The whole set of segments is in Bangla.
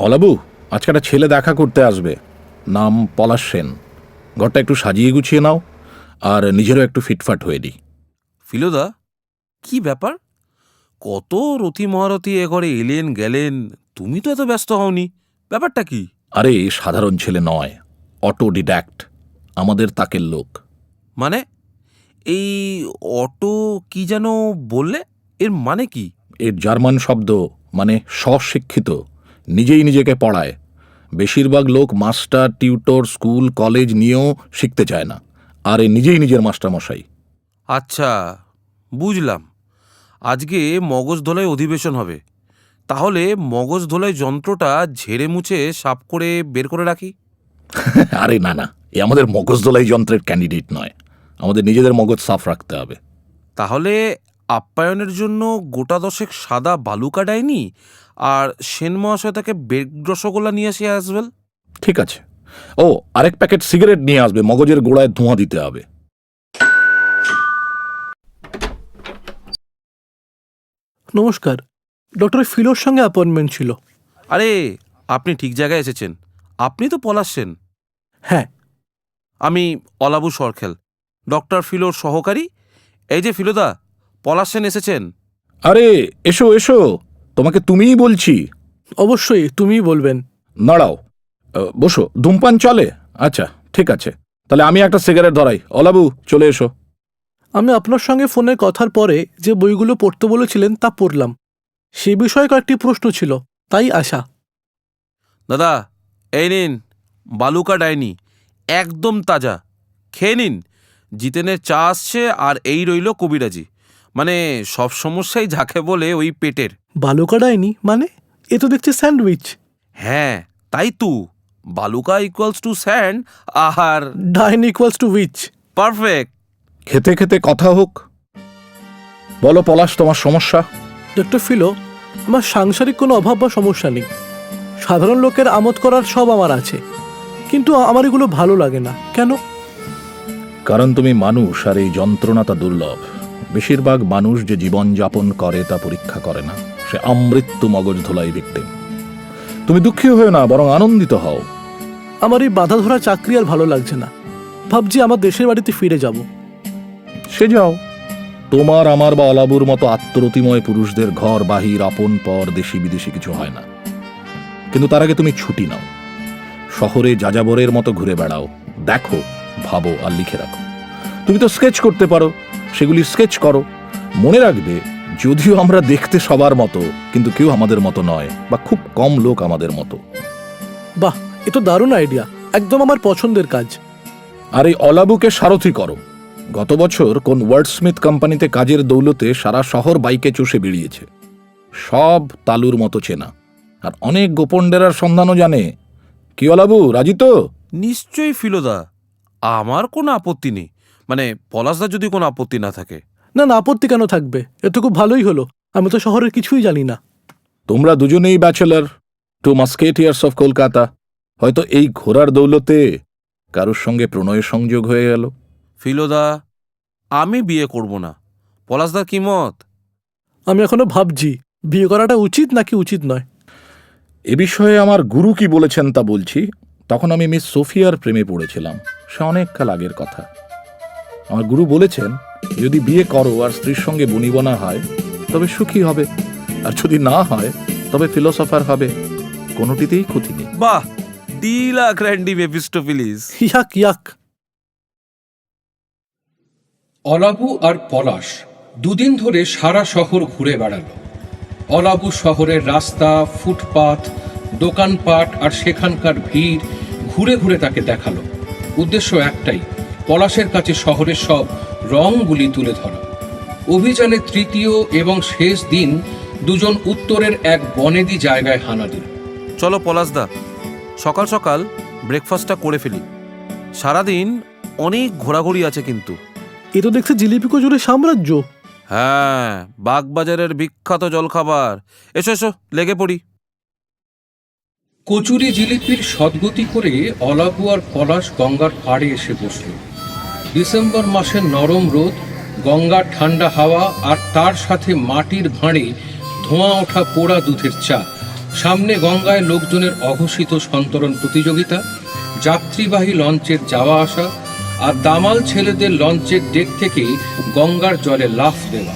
অলাবু, আজকে একটা ছেলে দেখা করতে আসবে, নাম পলাশ সেন। ঘরটা একটু সাজিয়ে গুছিয়ে নাও, আর নিজেরও একটু ফিটফাট হয়ে দিই। ফিলোদা, কি ব্যাপার? কত রথী মহারথী এ ঘরে এলেন গেলেন, তুমি তো এত ব্যস্ত হওনি, ব্যাপারটা কি? আরে সাধারণ ছেলে নয়, অটো ডিডাক্ট, আমাদের তাকের লোক। মানে এই অটো কি যেন বললে, এর মানে কি? এর জার্মান শব্দ, মানে স্বশিক্ষিত, নিজেই নিজেকে পড়ায়। বেশিরভাগ লোক মাস্টার, টিউটর, স্কুল, কলেজ নিয়েও শিখতে চায় না, আর এ নিজেই নিজের মাস্টারমশাই। আচ্ছা, বুঝলাম। আজকে মগজ ধোলাই অধিবেশন হবে, তাহলে মগজ ধোলাই যন্ত্রটা ঝেড়ে মুছে সাফ করে বের করে রাখি। আরে না না, এ আমাদের মগজদোলাই যন্ত্রের ক্যান্ডিডেট নয়, আমাদের নিজেদের মগজ সাফ রাখতে হবে। তাহলে আপ্যায়নের জন্য গোটা দশেক সাদা বালুকা ডাইনি আর সেন মহাশয় তাকে বেগ রসগোল্লা নিয়ে আসে আসবেন। ঠিক আছে। ও, আরেক প্যাকেট সিগারেট নিয়ে আসবে, মগজের গোড়ায় ধোঁয়া দিতে হবে। নমস্কার, ডক্টর ফিলোর সঙ্গে অ্যাপয়েন্টমেন্ট ছিল। আরে, আপনি ঠিক জায়গায় এসেছেন। আপনি তো পলাশ সেন। হ্যাঁ। আমি অলাবু সরখেল, ডক্টর ফিলোর সহকারী। এই যে ফিলোদা, পলাশ সেন এসেছেন। আরে এসো এসো, তোমাকে তুমিই বলছি। অবশ্যই তুমিই বলবেন। দাঁড়াও, বসো। ধূমপান চলে? আচ্ছা, ঠিক আছে, তাহলে আমি একটা সিগারেট ধরাই। অলাবু, চলে এসো। আমি আপনার সঙ্গে ফোনে কথার পরে যে বইগুলো পড়তে বলেছিলেন তা পড়লাম। সে বিষয়ে কয়েকটি প্রশ্ন ছিল, তাই আসা। দাদা, এই নিন বালুকা ডাইনি, একদম তাজা, খেয়ে নিন। জিতেনের চা আসছে, আর এই রইল কবিরাজি, মানে সব সমস্যাই যাকে বলে ওই পেটের। বালুকা ডাইনি মানে? এ তো দেখছি স্যান্ডউইচ। হ্যাঁ, তাই তো, বালুকা ইকুয়ালস টু স্যান্ড, আর ডাইনি ইকুয়ালস টু উইচ। পারফেক্ট। খেতে খেতে কথা হোক। বলো পলাশ, তোমার সমস্যা? ডক্টর ফিলো, আমার সাংসারিক কোনো অভাব বা সমস্যা নেই। সাধারণ লোকের আমোদ করার সব আমার আছে, কিন্তু আমার এগুলো ভালো লাগে না। কেন? কারণ তুমি মানুষ, আর এই যন্ত্রণা তা দুর্লভ। বেশিরভাগ মানুষ যে জীবন যাপন করে তা পরীক্ষা করে না, সে আমৃত্যু মগজ ধোলাই ভিক্টিম। তুমি দুঃখী হয়ে না, বরং আনন্দিত হও। আমার এই বাধা ধরা চাকরি আর ভালো লাগছে না। ভাবছি আমার দেশের বাড়িতে ফিরে যাব। সে যাও, তোমার আমার বা অলাবুর মতো আত্মরতিময় পুরুষদের ঘর বাহির, আপন পর, দেশি বিদেশি কিছু হয় না। কিন্তু তার আগে তুমি ছুটি নাও, শহরে যাযাবরের মতো ঘুরে বেড়াও, দেখো, ভাবো আর লিখে রাখো। তুমি তো স্কেচ করতে পারো, সেগুলি স্কেচ করো। মনে রাখবে, যদিও আমরা দেখতে সবার মতো, কিন্তু কেউ আমাদের মতো নয়, বা খুব কম লোক আমাদের মতো। বাহ, এ তো দারুণ আইডিয়া, একদম আমার পছন্দের কাজ। আর এই অলাবুকে সারথি করো। গত বছর কোন ওয়ার্ডস্মিথ কোম্পানিতে কাজের দৌলতে সারা শহর বাইকে চষে বেরিয়েছে। সব তালুর মতো চেনা, আর অনেক গোপন ডেরার সন্ধানও জানে। কি অলাবু, রাজি তো? নিশ্চয়ই ফিলোদা, আমার কোনো আপত্তি নেই, মানে পলাশদার যদি কোনো আপত্তি না থাকে। না না, আপত্তি কেন থাকবে? এ তো খুব ভালোই হলো। আমি তো শহরের কিছুই জানি না। তোমরা দুজনেই bachelor, two musketeers of Kolkata. হয়তো এই ঘোড়ার দৌলতে কারোর সঙ্গে প্রণয়ের সংযোগ হয়ে গেল। ফিলোদা, আমি বিয়ে করব না। পলাশদার কি মত? আমি এখনো ভাবছি বিয়ে করাটা উচিত নাকি উচিত নয়। এ বিষয়ে আমার গুরু কি বলেছেন তা বলছি। তখন আমি মিস সোফিয়ার প্রেমে পড়েছিলাম, সে অনেক কাল আগের কথা। আমার গুরু বলেছেন, যদি বিয়ে করো আর স্ত্রীর সঙ্গে বনিবনা হয় তবে সুখী হবে, আর যদি না হয় তবে ফিলোসফার হবে। কোনোটিতেই ক্ষতি নেই। বাহ, ডিলা গ্র্যান্ডি মেফিস্টোফিলিস। ইয়াক ইয়াক। অলাবু আর পলাশ দুদিন ধরে সারা শহর ঘুরে বেড়ালো। অলাবু শহরের রাস্তা, ফুটপাথ, দোকানপাট আর সেখানকার ভিড় ঘুরে ঘুরে তাকে দেখালো। উদ্দেশ্য একটাই, পলাশের কাছে শহরের সব রঙগুলি তুলে ধরা। অভিযানের তৃতীয় এবং শেষ দিন দুজন উত্তরের এক বনেদি জায়গায় হানা দিল। চলো পলাশদা, সকাল সকাল ব্রেকফাস্টটা করে ফেলি। সারাদিন অনেক ঘোরাঘুরি আছে কিন্তু। এ তো দেখছি জিলিপি কচুরি সাম্রাজ্য। হ্যাঁ, বাগবাজারের বিখ্যাত জলখাবার। এসো এসো, লেগে পড়ি। কচুরি জিলিপির সদ্গতি করে অলাবু আর পলাশ গঙ্গার পাড়ে এসে বসল। ডিসেম্বর মাসের নরম রোদ, গঙ্গার ঠান্ডা হাওয়া, আর তার সাথে মাটির ভাঁড়ে ধোঁয়া ওঠা পোড়া দুধের চা সামনে গঙ্গায় লোকজনের অঘোষিত সন্তরণ প্রতিযোগিতা, যাত্রীবাহী লঞ্চের যাওয়া আসা, আর দামাল ছেলেদের লঞ্চের ডেক থেকে গঙ্গার জলে লাফ দেওয়া।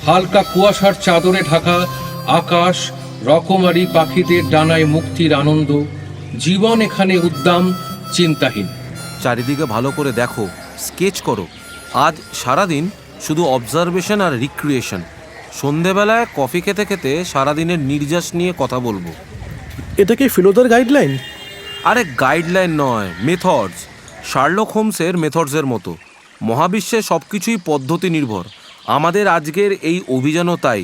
হালকা কুয়াশার চাদরে ঢাকা আকাশ, রকমারি পাখিদের ডানায় মুক্তির আনন্দ। জীবন এখানে উদ্দাম, চিন্তাহীন। চারিদিকে ভালো করে দেখো, স্কেচ করো। আজ সারাদিন শুধু অবজারভেশন আর রিক্রিয়েশন। সন্ধেবেলায় কফি খেতে খেতে সারাদিনের নির্যাস নিয়ে কথা বলবো। এটা কি ফিলোদার গাইডলাইন? আরে গাইডলাইন নয়, মেথডস। শার্লক হোমসের মেথডসের মতো। মহাবিশ্বে সব কিছুই পদ্ধতি নির্ভর। আমাদের আজকের এই অভিযানও তাই।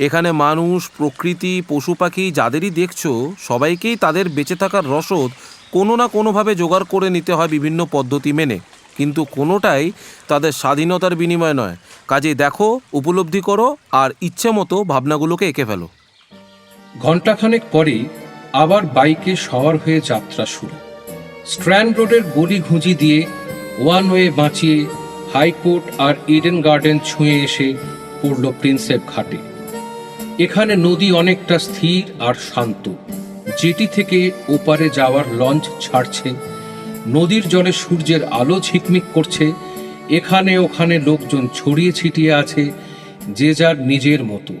এখানে মানুষ, প্রকৃতি, পশু পাখি যাদেরই দেখছো, সবাইকেই তাদের বেঁচে থাকার রসদ কোনো না কোনোভাবে জোগাড় করে নিতে হয় বিভিন্ন পদ্ধতি মেনে। কিন্তু কোনোটাই তাদের স্বাধীনতার বিনিময় নয়। কাজেই দেখো, উপলব্ধি করো, আর ইচ্ছে মতো ভাবনাগুলোকে এঁকে ফেলো। ঘণ্টাখানেক পরেই আবার বাইকে সওয়ার হয়ে যাত্রা শুরু। স্ট্র্যান্ড রোডের গলি ঘুঁজি দিয়ে ওয়ান ওয়ে বাঁচিয়ে হাইকোর্ট আর ইডেন গার্ডেন ছুঁয়ে এসে পড়ল প্রিন্সেপ ঘাটে। এখানে নদী অনেকটা স্থির আর শান্ত। জেটি থেকে ওপারে যাওয়ার লঞ্চ ছাড়ছে। নদীর জলে সূর্যের আলো ঝিকমিক করছে। এখানে ওখানে লোকজন ছড়িয়ে ছিটিয়ে আছে, যে যার নিজের মতো।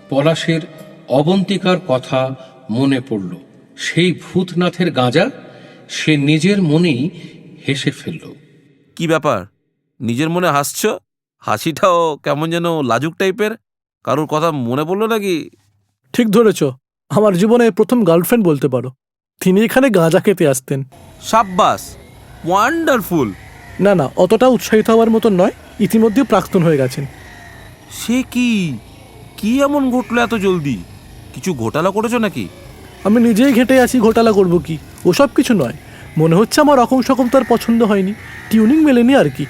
পলাশের অবন্তিকার কথা মনে পড়ল। সেই ভূতনাথের গাঁজা। সে নিজের মনেই হেসে ফেলল। কি ব্যাপার, নিজের মনে হাসছো? হাসিটাও কেমন যেন লাজুক টাইপের। কারোর কথা মনে পড়লো নাকি? ঠিক ধরেছ, আমার জীবনে প্রথম গার্লফ্রেন্ড বলতে পারো। তিনি এখানে গাঁজা খেতে আসতেন। সাব্বাস, ওয়ান্ডারফুল। না না, অতটা উৎসাহিত হওয়ার মতন নয়। ইতিমধ্যে প্রাক্তন হয়ে গেছেন। সে কি, কি এমন ঘটলো এত জলদি? কিছু ঘোটালা করেছো নাকি? আমি নিজেই ঘেঁটে আছি, ঘোটালা করব কি? ওসব কিছু নয়। মনে হচ্ছে আমার রকম সকম তার পছন্দ হয়নি, টিউনিং মেলেনি আর কি।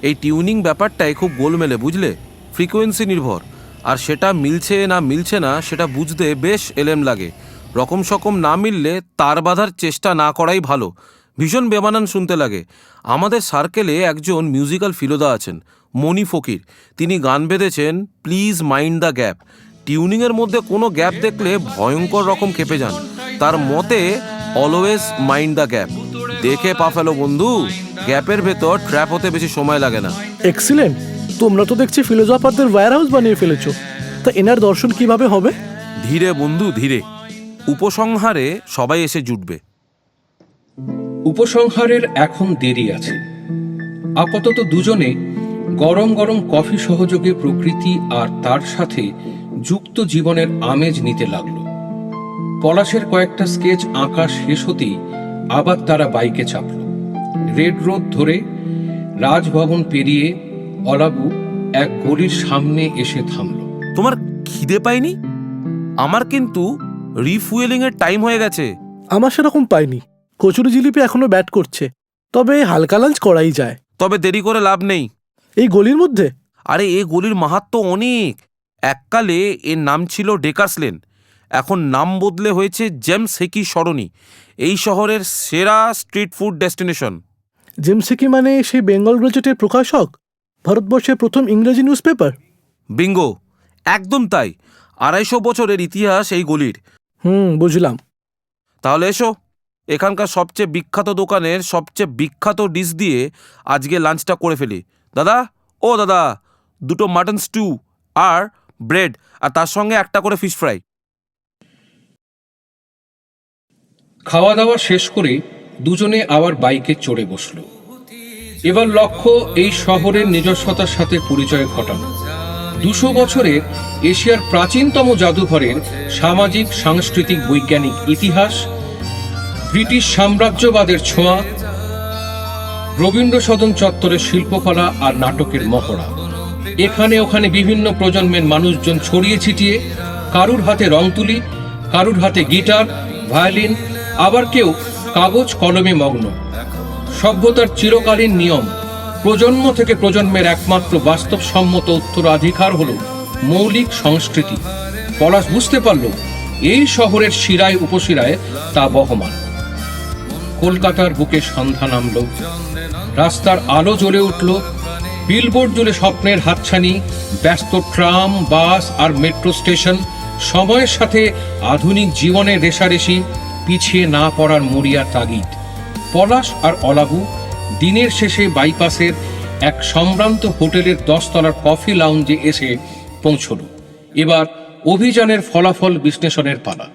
এই টিউনিং ব্যাপারটাই খুব গোলমেলে, বুঝলে? ফ্রিকোয়েন্সি নির্ভর। আর সেটা মিলছে না সেটা বুঝতে বেশ এলেম লাগে। রকম সকম না মিললে তার বাঁধার চেষ্টা না করাই ভালো। ভীষণ বেমানান শুনতে লাগে। আমাদের সার্কেলে একজন মিউজিক্যাল ফিলোদা আছেন, মণি ফকির। তিনি গান বেঁধেছেন প্লিজ মাইন্ড দ্য গ্যাপ। টিউনিংয়ের মধ্যে কোনো গ্যাপ দেখলে ভয়ঙ্কর রকম খেপে যান। তার মতে অলওয়েজ মাইন্ড দ্য গ্যাপ। দেখে পা ফেলো বন্ধু, গ্যাপের ভেতর ট্র্যাপ হতে বেশি সময় লাগে না। এক্সিলেন্ট। তোমরা তো দেখছি ফিলোজফারদের ওয়্যার হাউস বানিয়ে ফেলেছো। তা এনার দর্শন কিভাবে হবে? ধীরে বন্ধু, ধীরে। উপসংহারে সবাই এসে জুটবে। উপসংহারের এখন দেরি আছে। আপাতত দুজনে গরম গরম কফি সহযোগে প্রকৃতি আর তার সাথে যুক্ত জীবনের আমেজ নিতে লাগলো। পলাশের কয়েকটা স্কেচ আঁকা শেষ হতেই আবার তারা বাইকে চাপল। রেড রোড ধরে রাজভবন পেরিয়ে অলাবু এক গলির সামনে এসে থামল। তোমার খিদে পায়নি? আমার কিন্তু রিফুয়েলিং এর টাইম হয়ে গেছে। আমার সেরকম পাইনি। কচুরি জিলিপি এখনো ব্যাট করছে, তবে হালকা লাঞ্চ করাই যায়। তবে দেরি করে লাভ নেই। এই গলির মধ্যে? আরে এ গলির মাহাত্ম্য অনেক। এককালে এর নাম ছিল ডেকার্স লেন, এখন নাম বদলে হয়েছে জেমস হেকি সরণি। এই শহরের সেরা স্ট্রিট ফুড ডেস্টিনেশন। জেমস হেকি মানে সেই বেঙ্গল গ্রাজেটের প্রকাশক, ভারতবর্ষের প্রথম ইংরেজি নিউজ পেপার। বিঙ্গো, একদম তাই। 250 বছরের ইতিহাস এই গলির। বুঝলাম। তাহলে এসো, এখানকার সবচেয়ে বিখ্যাত দোকানের সবচেয়ে বিখ্যাত ডিশ দিয়ে আজকে লাঞ্চটা করে ফেলি। দাদা, ও দাদা, 2টো মাটন স্টু আর ব্রেড, আর তার সঙ্গে একটা করে ফিশ ফ্রাই। খাওয়া দাওয়া শেষ করে দুজনে আবার বাইকে চড়ে বসল। এবার লক্ষ্য এই শহরের নিজস্বতার সাথে পরিচয় ঘটানো। 200 বছরের এশিয়ার প্রাচীনতম জাদুঘরের সামাজিক, সাংস্কৃতিক, বৈজ্ঞানিক ইতিহাস, ব্রিটিশ সাম্রাজ্যবাদের ছোঁয়া, রবীন্দ্র সদন চত্বরের শিল্পকলা আর নাটকের মহড়া। এখানে ওখানে বিভিন্ন প্রজন্মের মানুষজন ছড়িয়ে ছিটিয়ে, কারুর হাতে রং তুলি, কারুর হাতে গিটার, ভায়োলিন, আবার কেউ কাগজ কলমে মগ্ন। সভ্যতার চিরকালীন নিয়ম, প্রজন্ম থেকে প্রজন্মের একমাত্র বাস্তবসম্মত উত্তরাধিকার হল মৌলিক সংস্কৃতি। পলাশ বুঝতে পারল এই শহরের শিরায় উপশিরায় তা বহমান। কলকাতার বুকে সন্ধ্যা নামল, রাস্তার আলো জ্বলে উঠল, বিলবোর্ড জুড়ে স্বপ্নের হাতছানি, ব্যস্ত ট্রাম, বাস আর মেট্রো স্টেশন, সময়ের সাথে আধুনিক জীবনের রেশারেশি, পিছিয়ে না পড়ার মরিয়া তাগিদ। পলাশ আর অলাবু দিনের শেষে বাইপাসের এক সম্ভ্রান্ত হোটেলের 10 তলার কফি লাউঞ্জে এসে পৌঁছল। এবার অভিযানের ফলাফল বিশ্লেষণের পালা।